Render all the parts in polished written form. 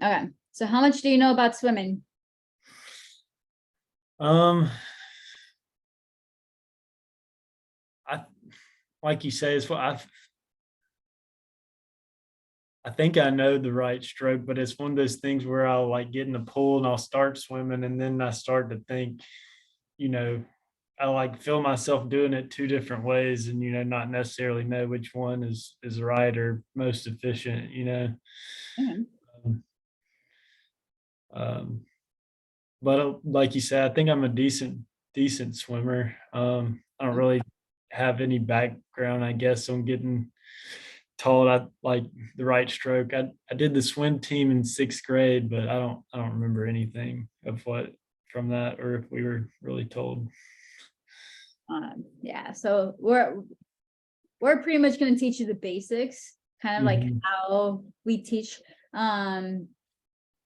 Okay. So how much do you know about swimming? Um, I like you say, it's what I think I know the right stroke, but it's one of those things where I'll like get in the pool and I'll start swimming, and then I start to think, you know, I like feel myself doing it two different ways, and not necessarily know which one is right or most efficient. Okay. Um, um, but like you said, I think I'm a decent swimmer. I don't really have any background, I guess, on getting taught I like the right stroke. I did the swim team in sixth grade, but I don't remember anything of what from that or if we were really told. Yeah. So we're pretty much going to teach you the basics, kind of like Mhm. how we teach. Um,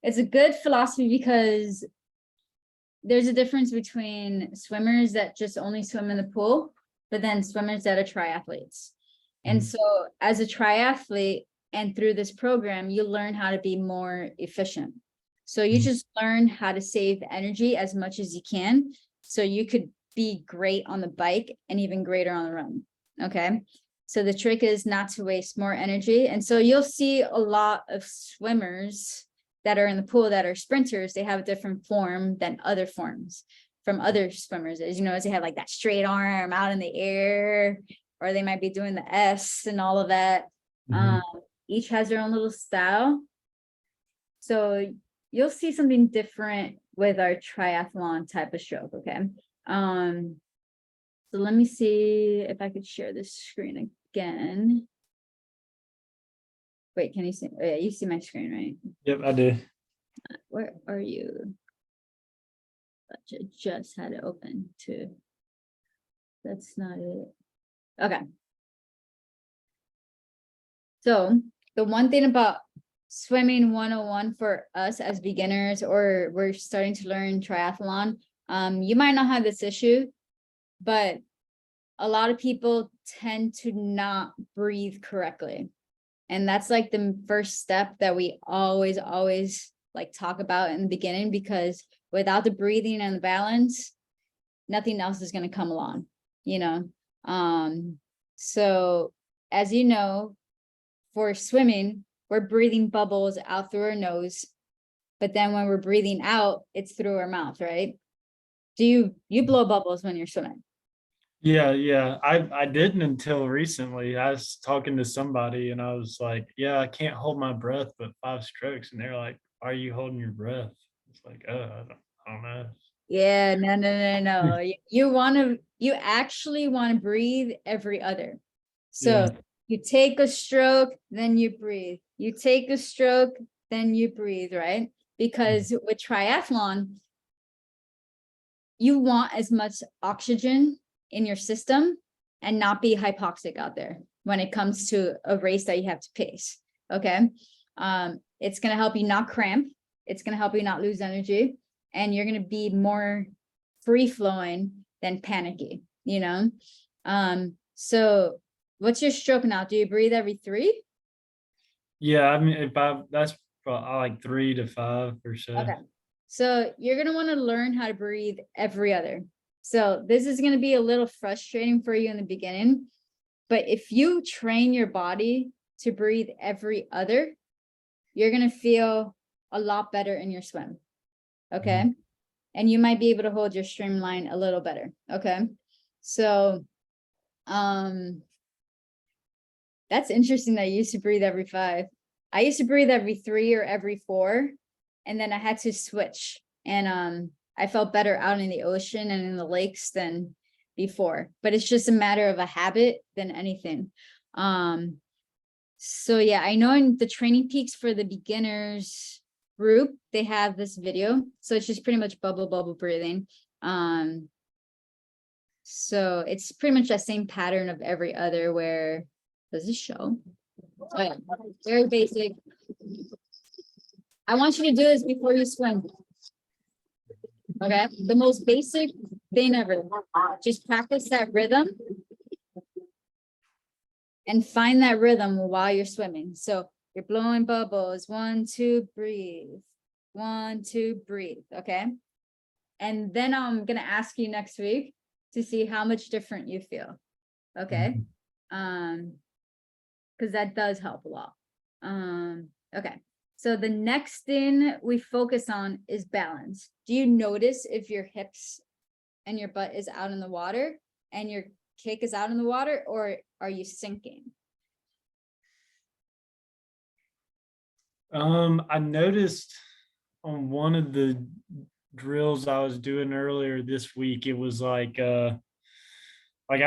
it's a good philosophy because there's a difference between swimmers that just only swim in the pool, but then swimmers that are triathletes. And Mhm. so as a triathlete and through this program, you learn how to be more efficient. So you Mhm. just learn how to save energy as much as you can. So you could be great on the bike and even greater on the run. Okay. So the trick is not to waste more energy. And so you'll see a lot of swimmers that are in the pool that are sprinters. They have a different form than other forms from other swimmers. As you know, as they have like that straight arm out in the air, or they might be doing the S and all of that. Um, Mhm. each has their own little style. So you'll see something different with our triathlon type of stroke. Okay. Um, so let me see if I could share this screen again. Wait, can you see? Oh, yeah, you see my screen, right? Yep, I do. Where are you? I just had it open too. That's not it. Okay. So the one thing about swimming 101 for us as beginners, or we're starting to learn triathlon, you might not have this issue, but a lot of people tend to not breathe correctly. And that's like the first step that we always like talk about in the beginning, because without the breathing and the balance, nothing else is going to come along, you know? So as you know, for swimming, we're breathing bubbles out through our nose, but then when we're breathing out, it's through our mouth, right? Do you blow bubbles when you're swimming? Yeah, yeah. I didn't until recently. I was talking to somebody and I was like, "Yeah, I can't hold my breath but 5 strokes." And they're like, "Are you holding your breath?" It's like, I don't know. Yeah, no. You actually want to breathe every other. Yeah. So you take a stroke, then you breathe. You take a stroke, then you breathe, right? Because with triathlon, you want as much oxygen in your system and not be hypoxic out there when it comes to a race that you have to pace. Okay. It's going to help you not cramp. It's going to help you not lose energy. And you're going to be more free flowing than panicky. So what's your stroke now? Do you breathe every 3? Yeah, I mean, if I that's I like 3 to 5 or so. Okay. So you're going to want to learn how to breathe every other. So this is going to be a little frustrating for you in the beginning, but if you train your body to breathe every other, you're going to feel a lot better in your swim. Okay. Mhm. And you might be able to hold your streamline a little better. Okay. So, um, that's interesting that you used to breathe every 5. I used to breathe every 3 or every 4, and then I had to switch. And I felt better out in the ocean and in the lakes than before. But it's just a matter of a habit than anything. So yeah, I know in the Training Peaks for the beginners group, they have this video. So it's just pretty much bubble breathing. Um, so it's pretty much that same pattern of every other where does this show? Oh yeah, very basic. I want you to do this before you swim. Okay, the most basic thing ever. Just practice that rhythm and find that rhythm while you're swimming. So You're blowing bubbles. 1, 2, breathe. 1, 2, breathe. Okay. And then I'm gonna ask you next week to see how much different you feel. Okay. Because that does help a lot. Okay. So the next thing we focus on is balance. Do you notice if your hips and your butt is out in the water and your kick is out in the water, or are you sinking? I noticed on one of the drills I was doing earlier this week, it was like I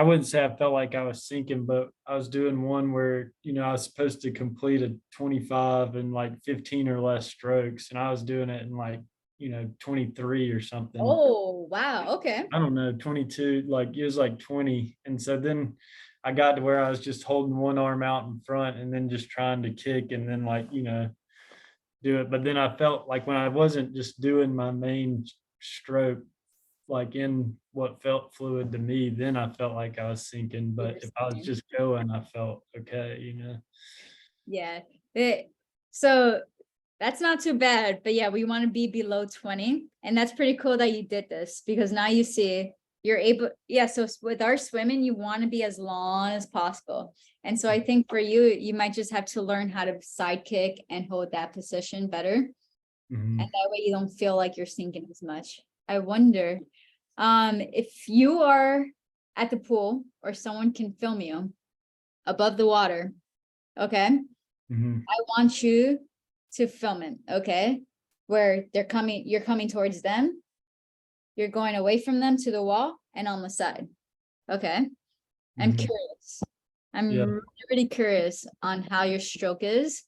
wouldn't say I felt like I was sinking, but I was doing one where, I was supposed to complete a 25 and like 15 or less strokes, and I was doing it in like, 23 or something. Oh, wow. Okay. I don't know, 22, like it was like 20. And so then I got to where I was just holding one arm out in front and then just trying to kick and then like, do it. But then I felt like when I wasn't just doing my main stroke, like in what felt fluid to me, then I felt like I was sinking. But if I was just going, I felt okay. Yeah. So that's not too bad, but yeah, we want to be below 20. And that's pretty cool that you did this, because now you see you're able. Yeah. So with our swimming, you want to be as long as possible. And so I think for you, you might just have to learn how to side kick and hold that position better. Mhm. And that way you don't feel like you're sinking as much. I wonder, if you are at the pool or someone can film you above the water, okay? Mhm. I want you to film it, okay? Where you're coming towards them, you're going away from them to the wall and on the side, okay? I'm Mhm. curious. I'm Yeah. really curious on how your stroke is,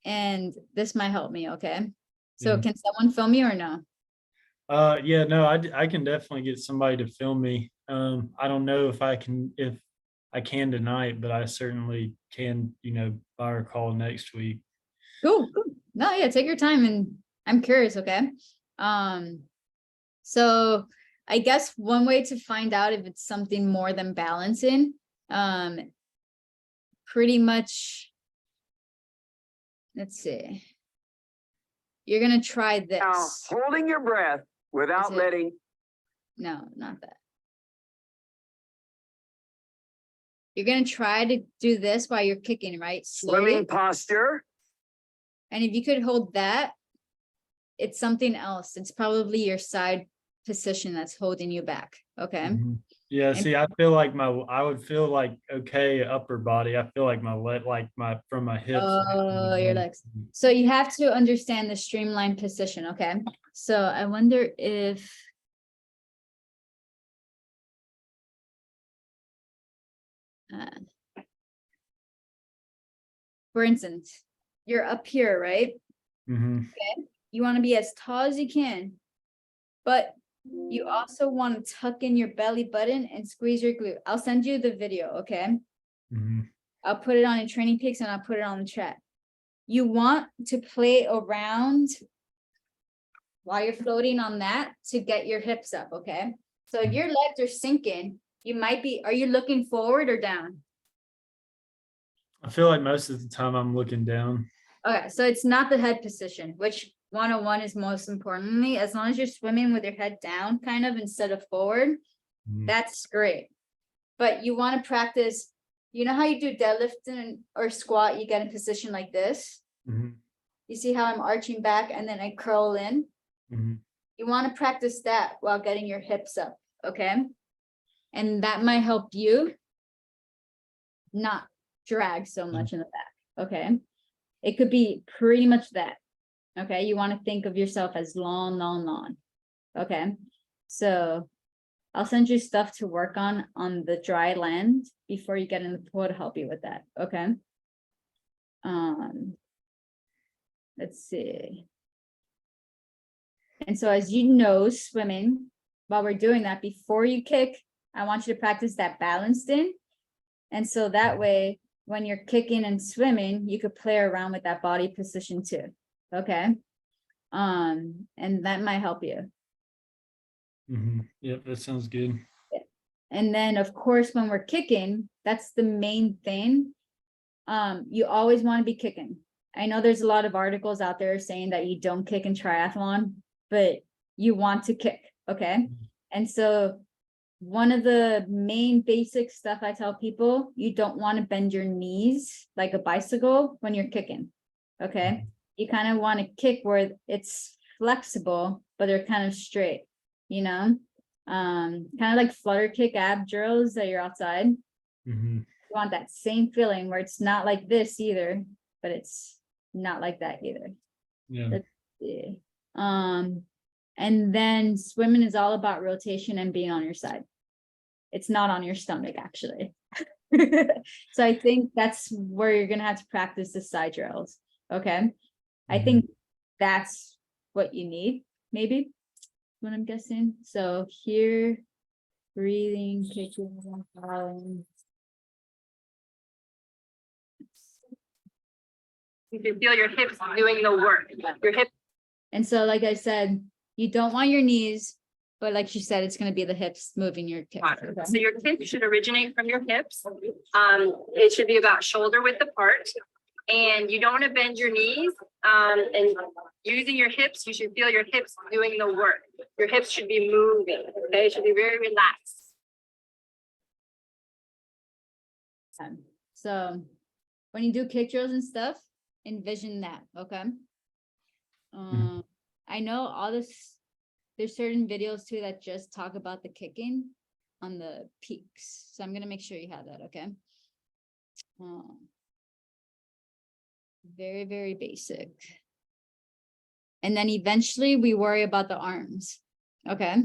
and this might help me, okay? So Yeah. can someone film you or no? Yeah, no, I can definitely get somebody to film me. I don't know if I can tonight, but I certainly can, by our call next week. Cool, cool. No, yeah, take your time, and I'm curious, okay? Um, so I guess one way to find out if it's something more than balancing, pretty much, let's see. You're gonna try Now, this. holding your breath without Is it- letting No, not that. You're gonna try to do this while you're kicking, right? Slowly. swimming posture. And if you could hold that, it's something else. It's probably your side position that's holding you back. Okay. Mhm. Yeah, And- see, I would feel like okay upper body. I feel like from my hips. Oh, your legs. So you have to understand the streamlined position. Okay. So I wonder if. For instance, you're up here, right? Mhm. You want to be as tall as you can, but you also want to tuck in your belly button and squeeze your glute. I'll send you the video, okay? Mhm. I'll put it on in Training Peaks and I'll put it on the chat. You want to play around while you're floating on that to get your hips up, okay? So if your legs are sinking, are you looking forward or down? I feel like most of the time I'm looking down. Okay, so it's not the head position, which 101 is most importantly, as long as you're swimming with your head down kind of instead of forward, Mhm. that's great. But you want to practice, you know how you do deadlift or squat, you get in position like this. Mhm. You see how I'm arching back and then I curl in? Mhm. You want to practice that while getting your hips up, okay? And that might help you not drag so much in the back, okay? It could be pretty much that, okay? You want to think of yourself as long, long, long, okay? So I'll send you stuff to work on the dry land before you get in the pool to help you with that, okay? Let's see. And so as you know, swimming, while we're doing that, before you kick, I want you to practice that balanced in. And so that way, when you're kicking and swimming, you could play around with that body position too, okay? And that might help you. Mhm. Yep, that sounds good. And then, of course, when we're kicking, that's the main thing. You always want to be kicking. I know there's a lot of articles out there saying that you don't kick in triathlon, but you want to kick, okay? And so one of the main basic stuff I tell people, you don't want to bend your knees like a bicycle when you're kicking, okay? You kind of want to kick where it's flexible, but they're kind of straight, you know? Kind of like flutter kick ab drills that you're outside. Mhm. You want that same feeling where it's not like this either, but it's not like that either. Yeah. Yeah. And then swimming is all about rotation and being on your side. It's not on your stomach, actually. So I think that's where you're gonna have to practice the side drills. Okay. I think that's what you need, maybe, what I'm guessing. So here, breathing, kicking, falling. You can feel your hips doing the work. Your hips And so, like I said, you don't want your knees, but like she said, it's gonna be the hips moving your kick. So your kick should originate from your hips. It should be about shoulder width apart. And you don't want to bend your knees. And using your hips, you should feel your hips doing the work. Your hips should be moving. Okay, it should be very relaxed. So when you do kick drills and stuff, envision that, okay? I know all this, there's certain videos too that just talk about the kicking on the peaks. So I'm gonna make sure you have that, okay? Very, very basic. And then eventually we worry about the arms, okay?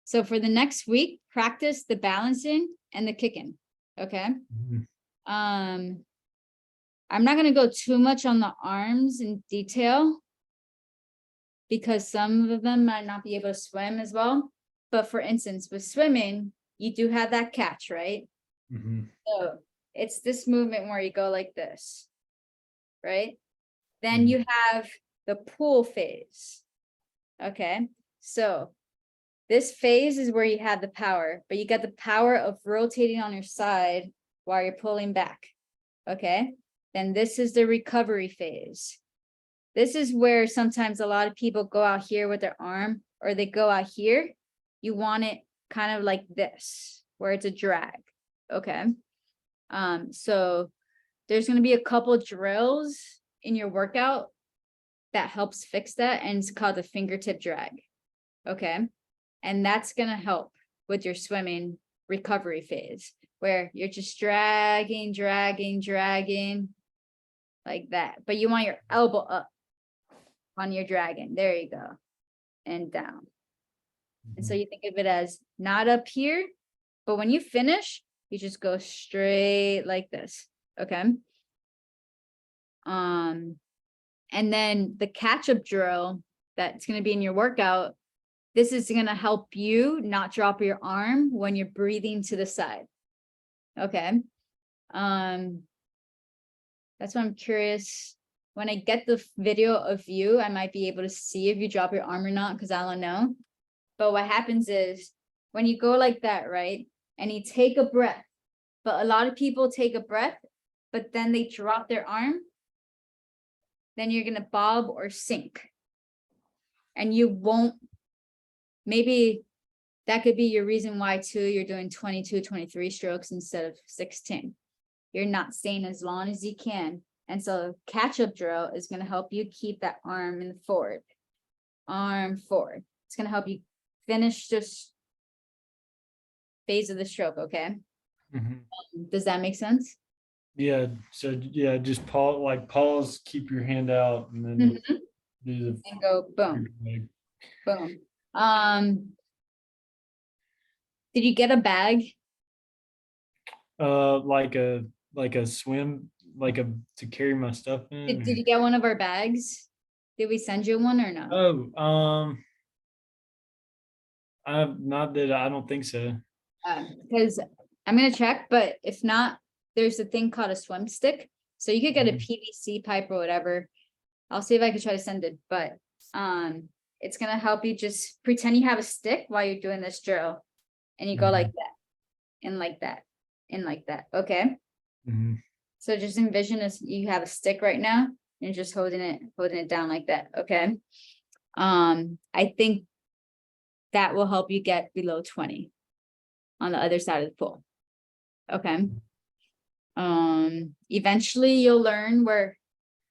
So for the next week, practice the balancing and the kicking, okay? Mhm. I'm not gonna go too much on the arms in detail because some of them might not be able to swim as well. But for instance, with swimming, you do have that catch, right? Mhm. So it's this movement where you go like this, right? Then you have the pull phase. Okay, so this phase is where you have the power, but you got the power of rotating on your side while you're pulling back. Okay, then this is the recovery phase. This is where sometimes a lot of people go out here with their arm or they go out here. You want it kind of like this, where it's a drag. Okay. So there's going to be a couple drills in your workout that helps fix that, and it's called the fingertip drag. Okay. And that's going to help with your swimming recovery phase, where you're just dragging like that. But you want your elbow up on your dragon. There you go. And down. And so you think of it as not up here, but when you finish, you just go straight like this. Okay. And then the catch-up drill that's going to be in your workout, this is going to help you not drop your arm when you're breathing to the side. Okay. That's why I'm curious. When I get the video of you, I might be able to see if you drop your arm or not, because I don't know. But what happens is when you go like that, right? And you take a breath, but a lot of people take a breath, but then they drop their arm. Then you're going to bob or sink. And you won't, maybe that could be your reason why too, you're doing 22, 23 strokes instead of 16. You're not staying as long as you can. And so catch-up drill is going to help you keep that arm in the forward. Arm forward. It's going to help you finish this phase of the stroke, okay? Mhm. Does that make sense? Yeah. So yeah, just pause, keep your hand out, and then do the And go boom, leg. boom. Did you get a bag? Like a swim, to carry my stuff in. Did you get one of our bags? Did we send you one or no? Not that I don't think so. Because I'm gonna check, but if not, there's a thing called a swim stick. So you could get a PVC pipe or whatever. I'll see if I can try to send it, but it's gonna help you just pretend you have a stick while you're doing this drill. And you go like that, and like that, and like that. Okay. Mhm. So just envision as you have a stick right now, and just holding it down like that, okay? I think that will help you get below 20 on the other side of the pool. Okay. Eventually you'll learn where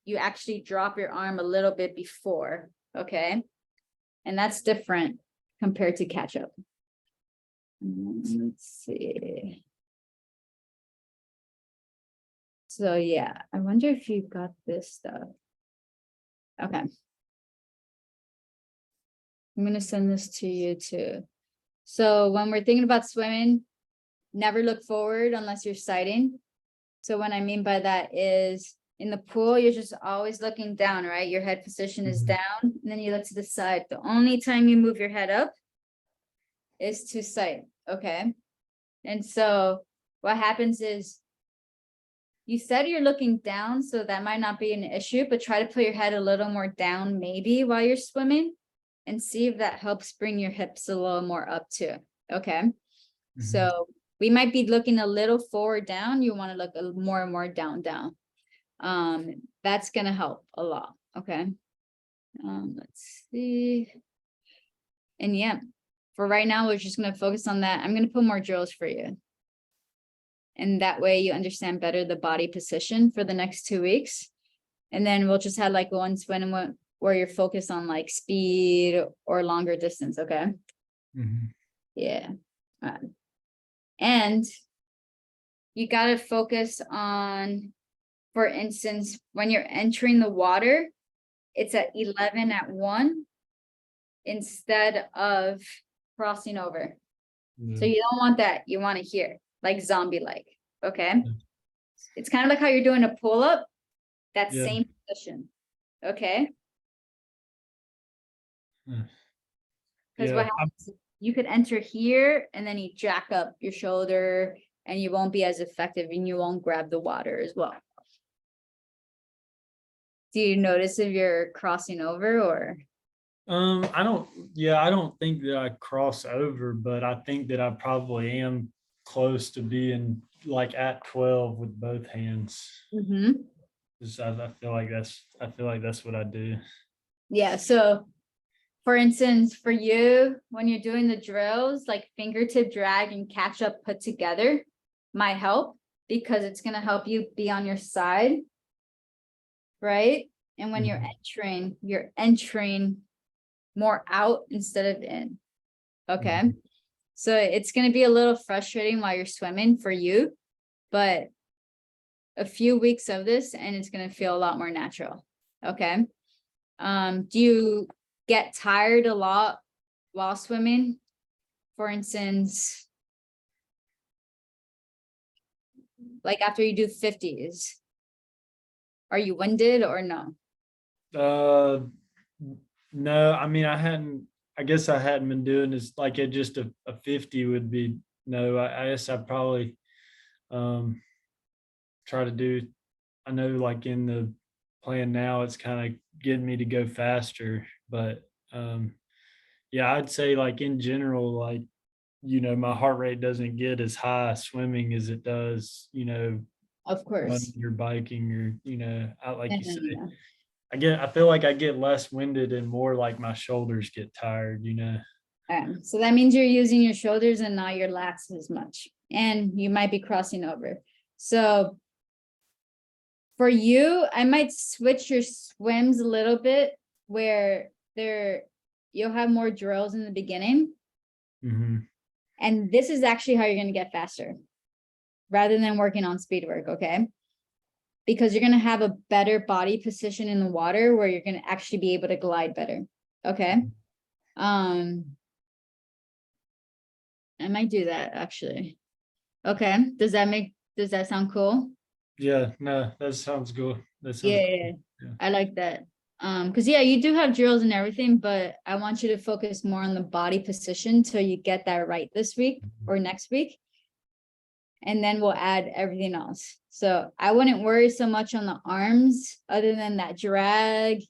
you actually drop your arm a little bit before, okay? And that's different compared to catch up. Let's see. So yeah, I wonder if you got this stuff. Okay. I'm gonna send this to you too. So when we're thinking about swimming, never look forward unless you're sighting. So what I mean by that is in the pool, you're just always looking down, right? Your head position is Mhm. down, and then you look to the side. The only time you move your head up is to sight, okay? And so what happens is you said you're looking down, so that might not be an issue, but try to put your head a little more down maybe while you're swimming and see if that helps bring your hips a little more up too, okay? Mhm. So we might be looking a little forward down. You want to look a more and more down. That's gonna help a lot, okay? Let's see. And yeah, for right now, we're just gonna focus on that. I'm gonna put more drills for you. And that way you understand better the body position for the next 2 weeks. And then we'll just have like one swim and one where you're focused on like speed or longer distance, okay? Mhm. Yeah. And you gotta focus on, for instance, when you're entering the water, it's at 11 at 1 instead of crossing over. So Yeah. you don't want that. You want it here, like zombie-like, okay? Yeah. It's kind of like how you're doing a pull-up, that Yeah. same position, okay? Yeah. Because Yeah, what happens, you could enter here and then you jack up your shoulder and you won't be as effective and you won't grab the water as well. Do you notice if you're crossing over or? I don't think that I cross over, but I think that I probably am close to being like at 12 with both hands. Mhm. 'Cause I feel like that's what I do. Yeah, so for instance, for you, when you're doing the drills, like fingertip drag and catch up put together might help because it's gonna help you be on your side, right? And when you're entering more out instead of in, okay? So it's gonna be a little frustrating while you're swimming for you, but a few weeks of this and it's gonna feel a lot more natural, okay? Do you get tired a lot while swimming? For instance, like after you do 50s, are you winded or no? No, I mean, I guess I hadn't been doing this like at just a 50 would be, no, I guess I probably, try to do, I know like in the plan now, it's kind of getting me to go faster, but, yeah, I'd say like in general, like, my heart rate doesn't get as high swimming as it does, Of course. running or biking or, out like No, you no, say. no, no. I feel like I get less winded and more like my shoulders get tired. So that means you're using your shoulders and not your lats as much, and you might be crossing over. So for you, I might switch your swims a little bit where you'll have more drills in the beginning. Hmm. And this is actually how you're going to get faster rather than working on speed work, okay? Because you're going to have a better body position in the water where you're going to actually be able to glide better, okay? I might do that actually. Okay, does that sound cool? Yeah, no, that sounds good. That sounds Yeah, Yeah. I like that. Because yeah, you do have drills and everything, but I want you to focus more on the body position till you get that right this week or next week. And then we'll add everything else. So I wouldn't worry so much on the arms other than that drag.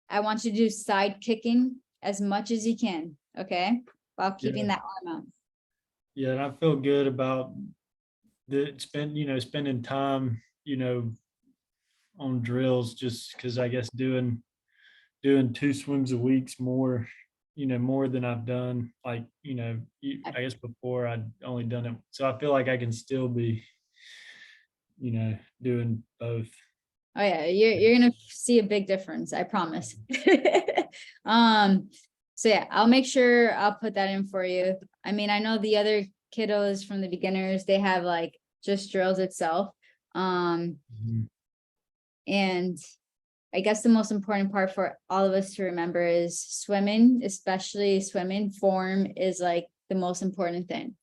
I want you to do side kicking as much as you can, okay? While keeping Yeah. that arm out. Yeah, and I feel good about spending time, on drills, just because I guess doing 2 swims a week's more, more than I've done. Like, I guess before I'd only done it. So I feel like I can still be, doing both. Oh yeah, you're gonna see a big difference, I promise. So yeah, I'll make sure I'll put that in for you. I mean, I know the other kiddos from the beginners, they have like just drills itself. Mhm. And I guess the most important part for all of us to remember is swimming, especially swimming form is like the most important thing.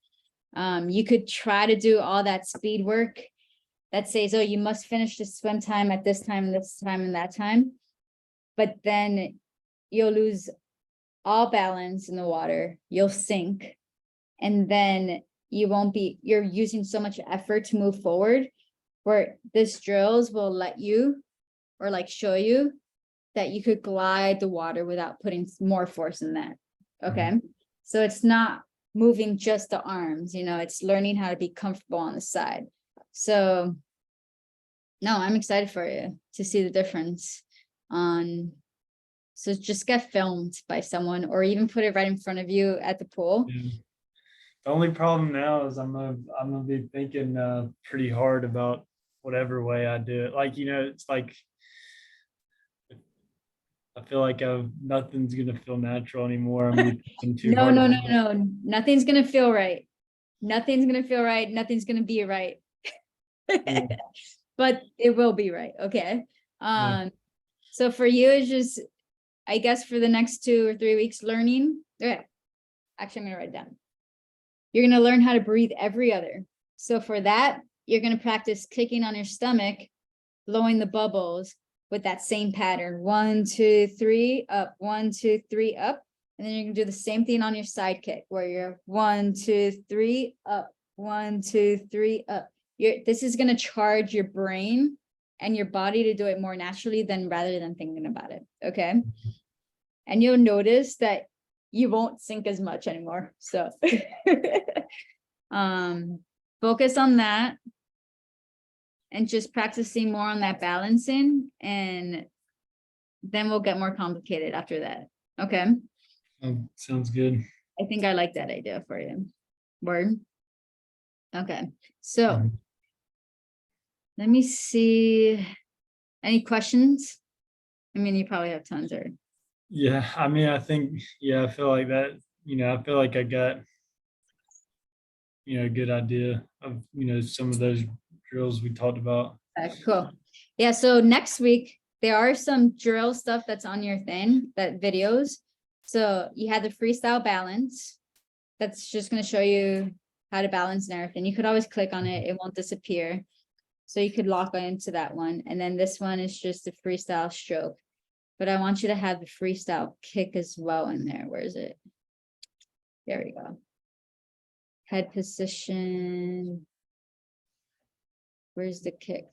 You could try to do all that speed work that says, oh, you must finish the swim time at this time, this time, and that time. But then you'll lose all balance in the water, you'll sink, and then you're using so much effort to move forward, where this drills will let you, or like show you that you could glide the water without putting more force in that. Okay. So it's not moving just the arms, it's learning how to be comfortable on the side. So no, I'm excited for you to see the difference so just get filmed by someone, or even put it right in front of you at the pool. Yeah. The only problem now is I'm gonna be thinking pretty hard about whatever way I do it. Like, it's like I feel like nothing's gonna feel natural anymore. I'm gonna be thinking too No, hard. no, no, no, nothing's gonna feel right. Nothing's gonna feel right. Nothing's gonna be right. Yeah. But it will be right. Okay. Yeah. So for you, it's just, I guess for the next 2 or 3 weeks learning. Okay. Actually, I'm gonna write it down. You're gonna learn how to breathe every other. So for that, you're gonna practice kicking on your stomach, blowing the bubbles with that same pattern. 1, 2, 3, up, 1, 2, 3, up. And then you're gonna do the same thing on your side kick, where you're 1, 2, 3, up, 1, 2, 3, up. This is gonna charge your brain and your body to do it more naturally rather than thinking about it. Okay. And you'll notice that you won't sink as much anymore. So focus on that and just practicing more on that balancing, and then we'll get more complicated after that. Okay. Sounds good. I think I like that idea for you. Word. Okay. So Mhm. let me see. Any questions? I mean, you probably have tons. Or Yeah, I mean, I think, I feel like that, I feel like I got, a good idea of, some of those drills we talked about. cool. Yeah. So next week there are some drill stuff that's on your thing, that videos. So you had the freestyle balance. That's just going to show you how to balance and everything. You could always click on it. It won't disappear. So you could lock into that one. And then this one is just the freestyle stroke. But I want you to have the freestyle kick as well in there. Where is it? There we go. Head position. Where's the kick?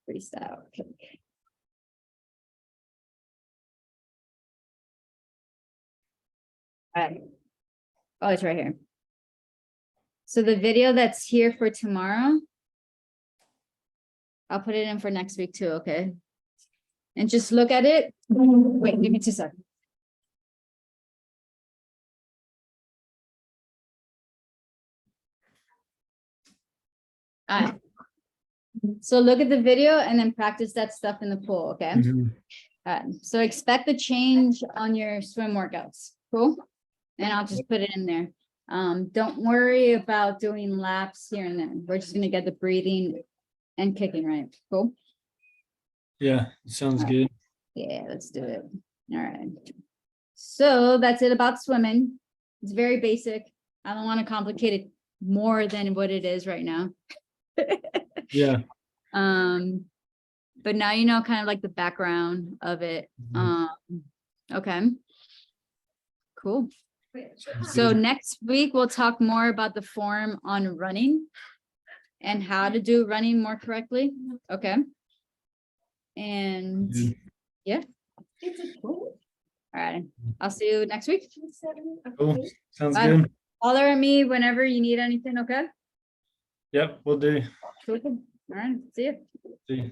Freestyle kick. All right. Oh, it's right here. So the video that's here for tomorrow, I'll put it in for next week too, okay? And just look at it. Wait, give me 2 seconds. All right. So look at the video and then practice that stuff in the pool, okay? Mhm. So expect the change on your swim workouts, cool? And I'll just put it in there. Don't worry about doing laps here and there. We're just gonna get the breathing and kicking right, cool? Yeah, sounds All right. good. Yeah, let's do it. All right. So that's it about swimming. It's very basic. I don't want to complicate it more than what it is right now. Yeah. But now you know kind of like the background of it. Mhm. Okay. Cool. Sounds So good. next week we'll talk more about the form on running and how to do running more correctly. Okay. And Good. yeah. All right. I'll see you next week. Cool. Sounds Bye. good. Holler at me whenever you need anything, okay? Yep, we'll do. Cool. All right, see you. See you.